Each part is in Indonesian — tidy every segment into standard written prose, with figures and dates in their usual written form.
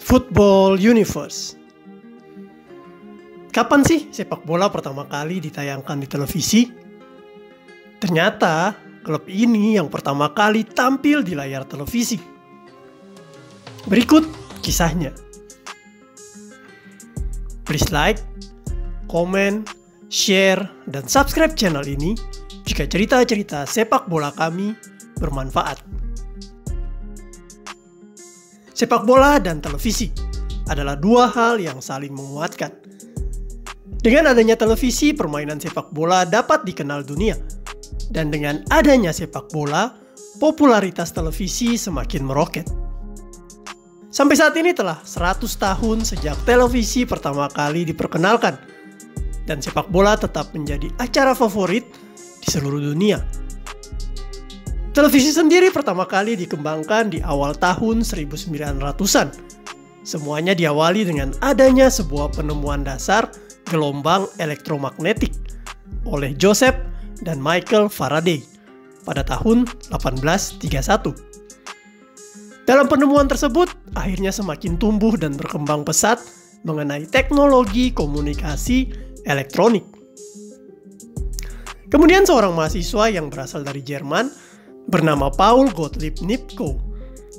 Football Universe. Kapan sih sepak bola pertama kali ditayangkan di televisi? Ternyata klub ini yang pertama kali tampil di layar televisi. Berikut kisahnya. Please like, comment, share, dan subscribe channel ini jika cerita-cerita sepak bola kami bermanfaat. Sepak bola dan televisi adalah dua hal yang saling menguatkan. Dengan adanya televisi, permainan sepak bola dapat dikenal dunia. Dan dengan adanya sepak bola, popularitas televisi semakin meroket. Sampai saat ini telah 100 tahun sejak televisi pertama kali diperkenalkan. Dan sepak bola tetap menjadi acara favorit di seluruh dunia. Televisi sendiri pertama kali dikembangkan di awal tahun 1900-an. Semuanya diawali dengan adanya sebuah penemuan dasar gelombang elektromagnetik oleh Joseph dan Michael Faraday pada tahun 1831. Dalam penemuan tersebut, akhirnya semakin tumbuh dan berkembang pesat mengenai teknologi komunikasi elektronik. Kemudian seorang mahasiswa yang berasal dari Jerman bernama Paul Gottlieb Nipkow,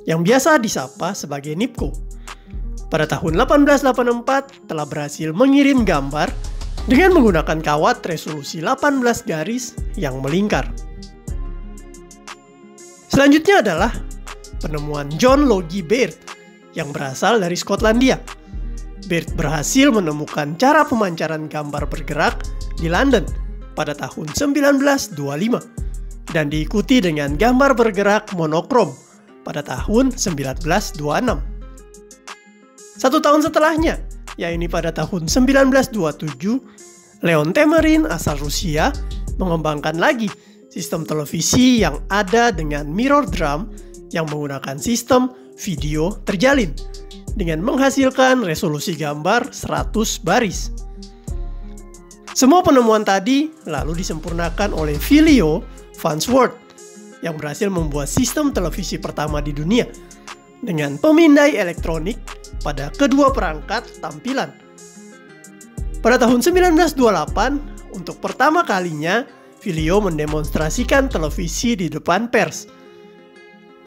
yang biasa disapa sebagai Nipkow, pada tahun 1884 telah berhasil mengirim gambar dengan menggunakan kawat resolusi 18 garis yang melingkar. Selanjutnya adalah penemuan John Logie Baird yang berasal dari Skotlandia. Baird berhasil menemukan cara pemancaran gambar bergerak di London pada tahun 1925 dan diikuti dengan gambar bergerak monokrom pada tahun 1926. Satu tahun setelahnya, yaitu pada tahun 1927, Leon Temerin asal Rusia mengembangkan lagi sistem televisi yang ada dengan mirror drum yang menggunakan sistem video terjalin dengan menghasilkan resolusi gambar 100 baris. Semua penemuan tadi lalu disempurnakan oleh Phileo Farnsworth yang berhasil membuat sistem televisi pertama di dunia dengan pemindai elektronik pada kedua perangkat tampilan. Pada tahun 1928, untuk pertama kalinya, Phileo mendemonstrasikan televisi di depan pers.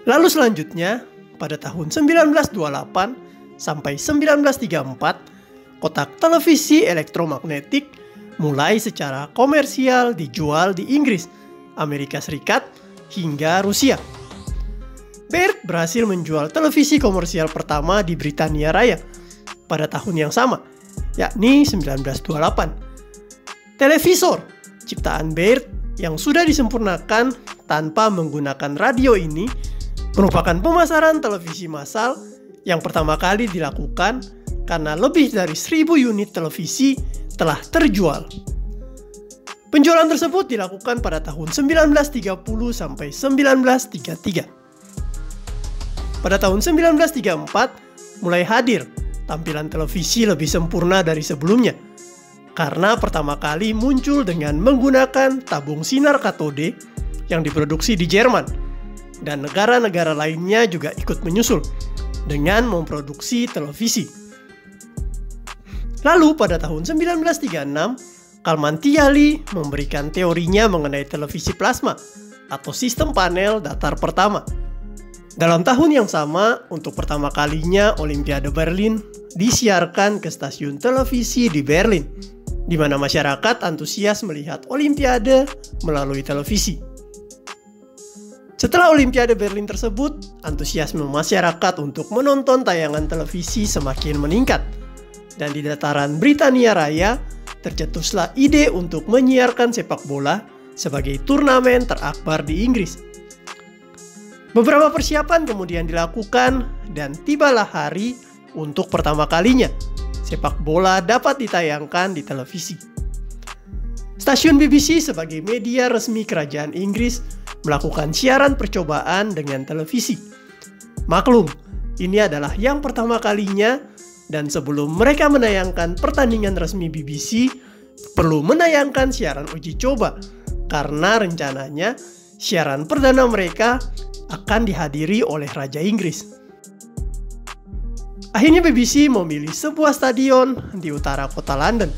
Lalu selanjutnya, pada tahun 1928 sampai 1934, kotak televisi elektromagnetik mulai secara komersial dijual di Inggris, Amerika Serikat, hingga Rusia. Baird berhasil menjual televisi komersial pertama di Britania Raya pada tahun yang sama, yakni 1928. Televisor ciptaan Baird yang sudah disempurnakan tanpa menggunakan radio ini merupakan pemasaran televisi massal yang pertama kali dilakukan karena lebih dari 1.000 unit televisi telah terjual. Penjualan tersebut dilakukan pada tahun 1930 sampai 1933. Pada tahun 1934 mulai hadir tampilan televisi lebih sempurna dari sebelumnya karena pertama kali muncul dengan menggunakan tabung sinar katode yang diproduksi di Jerman, dan negara-negara lainnya juga ikut menyusul dengan memproduksi televisi. Lalu pada tahun 1936 Kalmantiali memberikan teorinya mengenai televisi plasma atau sistem panel datar pertama. Dalam tahun yang sama, untuk pertama kalinya Olimpiade Berlin disiarkan ke stasiun televisi di Berlin, di mana masyarakat antusias melihat Olimpiade melalui televisi. Setelah Olimpiade Berlin tersebut, antusiasme masyarakat untuk menonton tayangan televisi semakin meningkat. Dan di dataran Britania Raya, tercetuslah ide untuk menyiarkan sepak bola sebagai turnamen terakbar di Inggris. Beberapa persiapan kemudian dilakukan dan tibalah hari untuk pertama kalinya sepak bola dapat ditayangkan di televisi. Stasiun BBC sebagai media resmi kerajaan Inggris melakukan siaran percobaan dengan televisi. Maklum, ini adalah yang pertama kalinya. Dan sebelum mereka menayangkan pertandingan resmi BBC, perlu menayangkan siaran uji coba karena rencananya siaran perdana mereka akan dihadiri oleh Raja Inggris. Akhirnya BBC memilih sebuah stadion di utara kota London.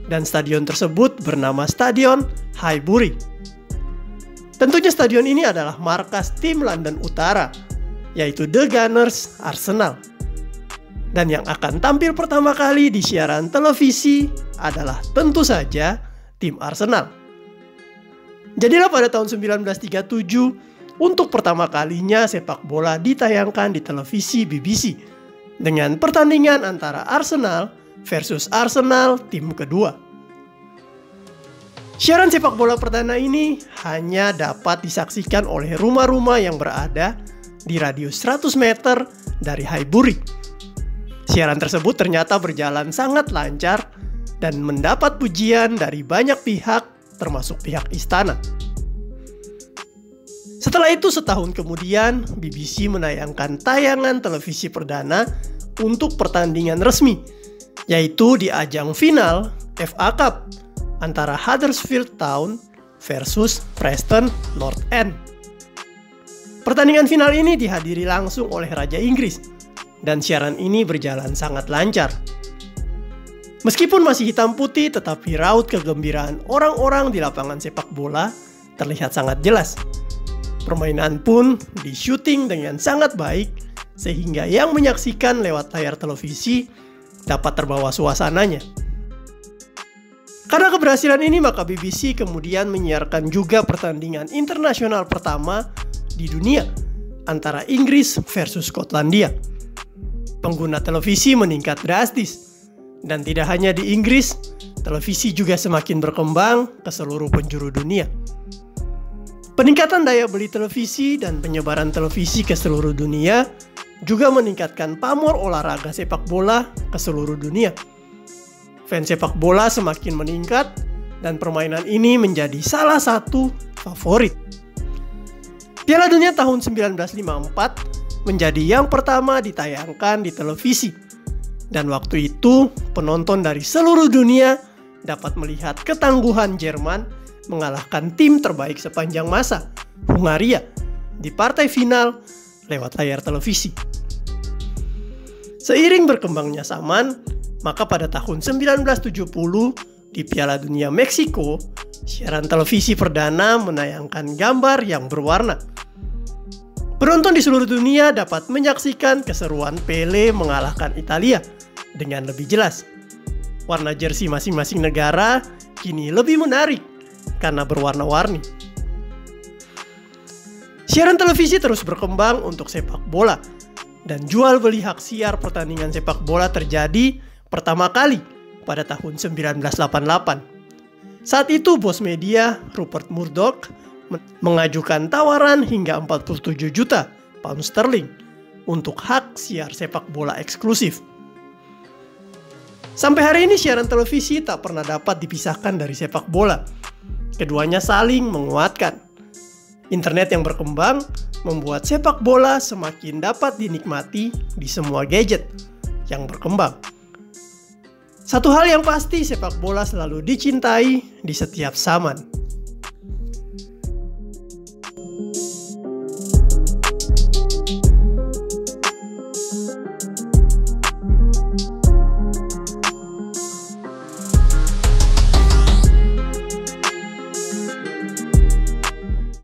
Dan stadion tersebut bernama Stadion Highbury. Tentunya stadion ini adalah markas tim London Utara, yaitu The Gunners Arsenal. Dan yang akan tampil pertama kali di siaran televisi adalah tentu saja tim Arsenal. Jadilah pada tahun 1937, untuk pertama kalinya sepak bola ditayangkan di televisi BBC dengan pertandingan antara Arsenal versus Arsenal tim kedua. Siaran sepak bola perdana ini hanya dapat disaksikan oleh rumah-rumah yang berada di radius 100 meter dari Highbury. Siaran tersebut ternyata berjalan sangat lancar dan mendapat pujian dari banyak pihak, termasuk pihak istana. Setelah itu, setahun kemudian, BBC menayangkan tayangan televisi perdana untuk pertandingan resmi, yaitu di ajang final FA Cup antara Huddersfield Town versus Preston North End. Pertandingan final ini dihadiri langsung oleh Raja Inggris, dan siaran ini berjalan sangat lancar. Meskipun masih hitam putih, tetapi raut kegembiraan orang-orang di lapangan sepak bola terlihat sangat jelas. Permainan pun di-syuting dengan sangat baik, sehingga yang menyaksikan lewat layar televisi dapat terbawa suasananya. Karena keberhasilan ini, maka BBC kemudian menyiarkan juga pertandingan internasional pertama di dunia antara Inggris versus Skotlandia. Pengguna televisi meningkat drastis, dan tidak hanya di Inggris, televisi juga semakin berkembang ke seluruh penjuru dunia. Peningkatan daya beli televisi dan penyebaran televisi ke seluruh dunia juga meningkatkan pamor olahraga sepak bola ke seluruh dunia. Fans sepak bola semakin meningkat dan permainan ini menjadi salah satu favorit. Piala Dunia tahun 1954 menjadi yang pertama ditayangkan di televisi. Dan waktu itu penonton dari seluruh dunia dapat melihat ketangguhan Jerman mengalahkan tim terbaik sepanjang masa, Hungaria, di partai final lewat layar televisi. Seiring berkembangnya zaman, maka pada tahun 1970 di Piala Dunia Meksiko, siaran televisi perdana menayangkan gambar yang berwarna. Penonton di seluruh dunia dapat menyaksikan keseruan Pele mengalahkan Italia dengan lebih jelas. Warna jersey masing-masing negara kini lebih menarik karena berwarna-warni. Siaran televisi terus berkembang untuk sepak bola, dan jual beli hak siar pertandingan sepak bola terjadi pertama kali pada tahun 1988. Saat itu bos media Rupert Murdoch mengajukan tawaran hingga 47 juta pound sterling untuk hak siar sepak bola eksklusif. Sampai hari ini siaran televisi tak pernah dapat dipisahkan dari sepak bola. Keduanya saling menguatkan. Internet yang berkembang membuat sepak bola semakin dapat dinikmati di semua gadget yang berkembang. Satu hal yang pasti, sepak bola selalu dicintai di setiap zaman.